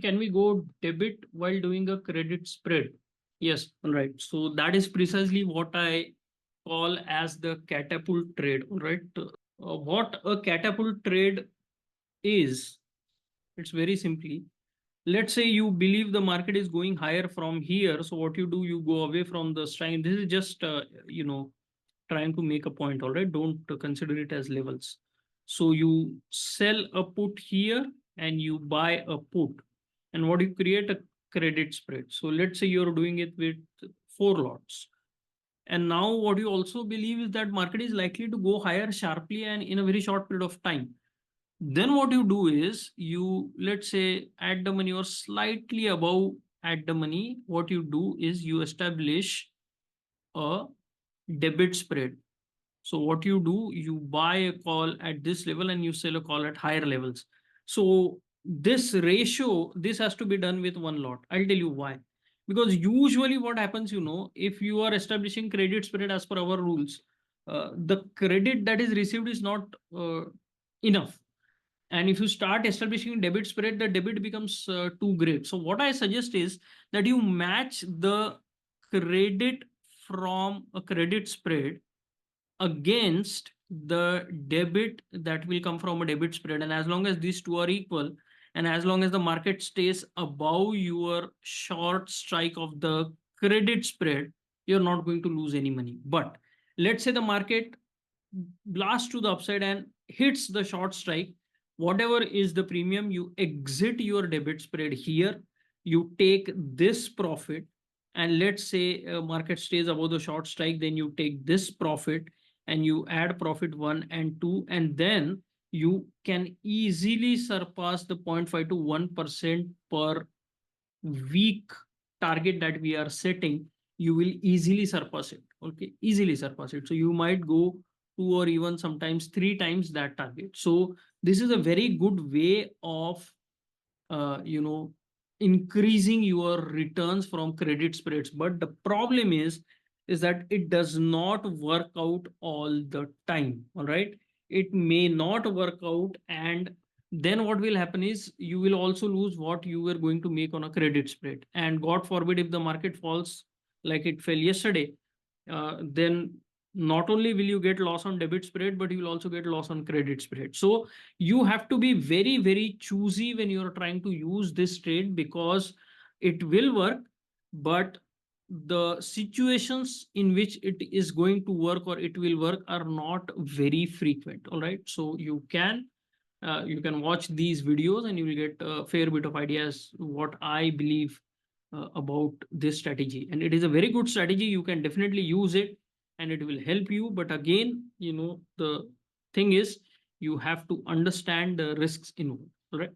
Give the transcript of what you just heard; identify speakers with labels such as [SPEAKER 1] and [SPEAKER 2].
[SPEAKER 1] Can we go debit while doing a credit spread? Yes, all right. So that is precisely what I call as the catapult trade. All right. What a catapult trade is, it's very simply, let's say you believe the market is going higher from here. So what you do, you go away from the strike. This is just, trying to make a point. All right. Don't consider it as levels. So you sell a put here and you buy a put. And what you create a credit spread. So let's say you're doing it with 4 lots. And now what you also believe is that market is likely to go higher sharply and in a very short period of time. Then what you do is you, let's say, at the money or slightly above at the money, what you do is you establish a debit spread. So what you do, you buy a call at this level and you sell a call at higher levels. So this ratio, this has to be done with 1 lot. I'll tell you why. Because usually what happens, if you are establishing credit spread as per our rules, the credit that is received is not enough. And if you start establishing debit spread, the debit becomes too great. So what I suggest is that you match the credit from a credit spread against the debit that will come from a debit spread. And as long as these two are equal, and as long as the market stays above your short strike of the credit spread, you're not going to lose any money. But let's say the market blasts to the upside and hits the short strike, whatever is the premium, you exit your debit spread here, you take this profit, and let's say market stays above the short strike, then you take this profit and you add profit 1 and 2, and then you can easily surpass the 0.5 to 1% per week target that we are setting. You will easily surpass it. Okay, easily surpass it. So you might go 2 or even sometimes 3 times that target. So this is a very good way of increasing your returns from credit spreads. But the problem is that it does not work out all the time. All right, it may not work out, and then what will happen is you will also lose what you were going to make on a credit spread. And God forbid, if the market falls like it fell yesterday, then not only will you get loss on debit spread, but you will also get loss on credit spread. So you have to be very, very choosy when you're trying to use this trade, because it will work, but the situations in which it is going to work or it will work are not very frequent. All right, so you can watch these videos and you will get a fair bit of ideas what I believe about this strategy. And it is a very good strategy. You can definitely use it and it will help you. But again, the thing is, you have to understand the risks involved. All right.